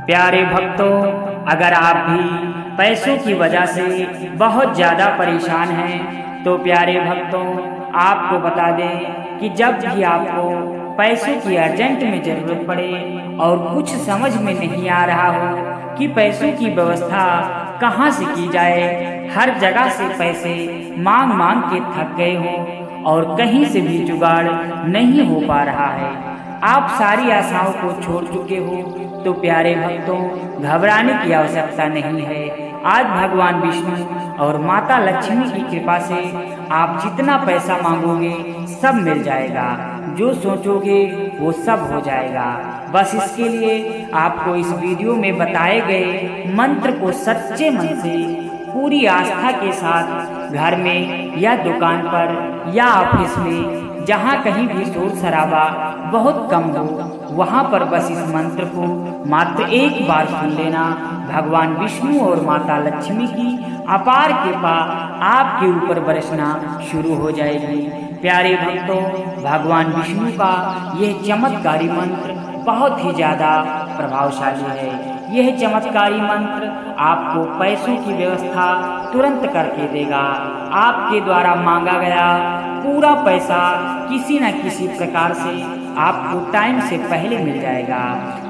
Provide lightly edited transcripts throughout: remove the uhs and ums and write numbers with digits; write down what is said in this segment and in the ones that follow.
प्यारे भक्तों, अगर आप भी पैसों की वजह से बहुत ज़्यादा परेशान हैं तो प्यारे भक्तों आपको बता दें कि जब भी आपको पैसों की अर्जेंट में ज़रूरत पड़े और कुछ समझ में नहीं आ रहा हो कि पैसों की व्यवस्था कहाँ से की जाए, हर जगह से पैसे मांग मांग के थक गए हो और कहीं से भी जुगाड़ नहीं हो पा रहा है, आप सारी आशाओं को छोड़ चुके हो तो प्यारे भक्तों घबराने की आवश्यकता नहीं है। आज भगवान विष्णु और माता लक्ष्मी की कृपा से आप जितना पैसा मांगोगे सब मिल जाएगा, जो सोचोगे वो सब हो जाएगा। बस इसके लिए आपको इस वीडियो में बताए गए मंत्र को सच्चे मन से पूरी आस्था के साथ घर में या दुकान पर या ऑफिस में जहाँ कहीं भी शोर शराबा बहुत कम हो वहाँ पर बस इस मंत्र को मात्र एक बार सुन लेना। भगवान विष्णु और माता लक्ष्मी की अपार कृपा आपके ऊपर बरसना शुरू हो जाएगी। प्यारे भक्तों, भगवान विष्णु का यह चमत्कारी मंत्र बहुत ही ज़्यादा प्रभावशाली है। यह चमत्कारी मंत्र आपको पैसों की व्यवस्था तुरंत करके देगा। आपके द्वारा मांगा गया पूरा पैसा किसी न किसी प्रकार से आपको टाइम से पहले मिल जाएगा,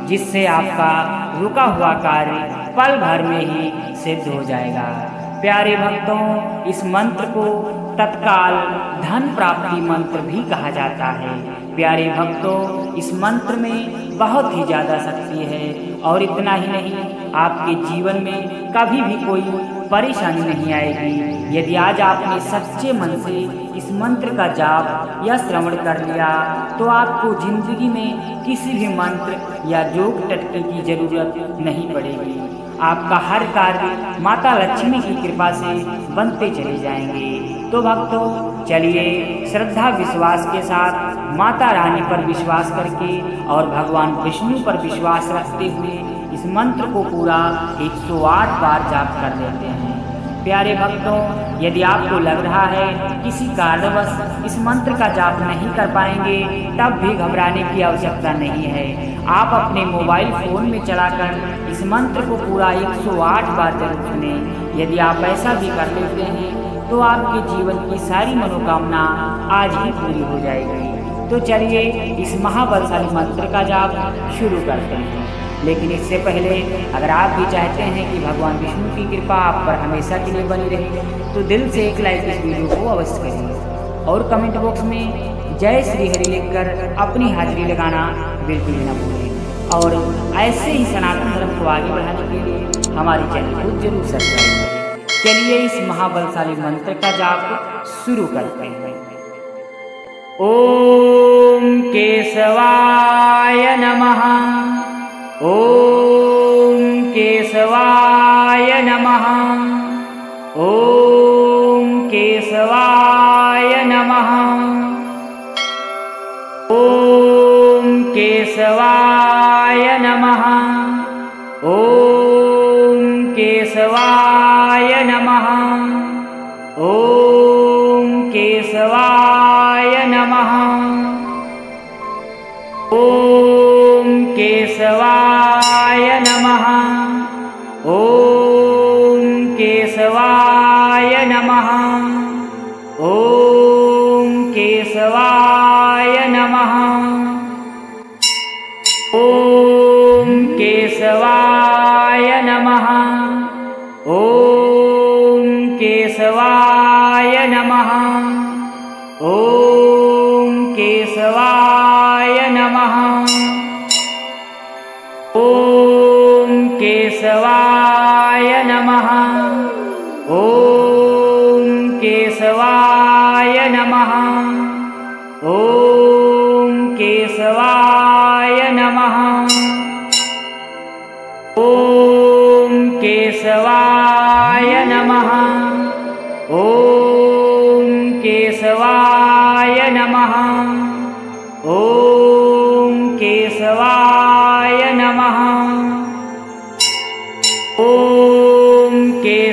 जिससे आपका रुका हुआ कार्य पल भर में ही सिद्ध हो जाएगा। प्यारे भक्तों, इस मंत्र को तत्काल धन प्राप्ति मंत्र भी कहा जाता है। प्यारे भक्तों, इस मंत्र में बहुत ही ज़्यादा शक्ति है और इतना ही नहीं, आपके जीवन में कभी भी कोई परेशानी नहीं आएगी। यदि आज आपने सच्चे मन से इस मंत्र का जाप या श्रवण कर लिया तो आपको जिंदगी में किसी भी मंत्र या जोग टटके की जरूरत नहीं पड़ेगी। आपका हर कार्य माता लक्ष्मी की कृपा से बनते चले जाएंगे। तो भक्तों, चलिए श्रद्धा विश्वास के साथ माता रानी पर विश्वास करके और भगवान विष्णु पर विश्वास रखते हुए इस मंत्र को पूरा 108 बार जाप कर लेते हैं। प्यारे भक्तों, यदि आपको लग रहा है किसी कारणवश इस मंत्र का जाप नहीं कर पाएंगे तब भी घबराने की आवश्यकता नहीं है। आप अपने मोबाइल फोन में चलाकर इस मंत्र को पूरा 108 बार जरूर सुनें। यदि आप ऐसा भी कर लेते हैं तो आपके जीवन की सारी मनोकामना आज ही पूरी हो जाएगी। तो चलिए इस महाबलशाली मंत्र का जाप शुरू करते हैं। लेकिन इससे पहले अगर आप भी चाहते हैं कि भगवान विष्णु की कृपा आप पर हमेशा के लिए बनी रहे तो दिल से एक लाइक इस वीडियो को अवश्य करिए और कमेंट बॉक्स में जय श्री हरि लिखकर अपनी हाजिरी लगाना बिल्कुल न भूलें। और ऐसे ही सनातन धर्म को आगे बढ़ाने के लिए हमारे चैनल को जरूर सब्सक्राइब करें। चलिए इस महाबलशाली मंत्र का जाप शुरू करते हैं। ओम केशवाय नमः। ओम केशवाय नमः। ओम केशवाय नमः। ओम केशवाय नमः। ओम केशवाय नमः। ओम केशवाय नमः। ओम केशवाय नमः। ओम केशवाय नमः। ओम केशवाय नमः। ओम केशवाय नमः। ओम केशवाय नमः। ओम केशवाय नमः। ओम केशवाय नमः। ओम केशवाय नमः। ओम केशवाय नमः। ओम केशवाय नमः। ओम केशवाय नमः। ओम केशवाय नमः। ओम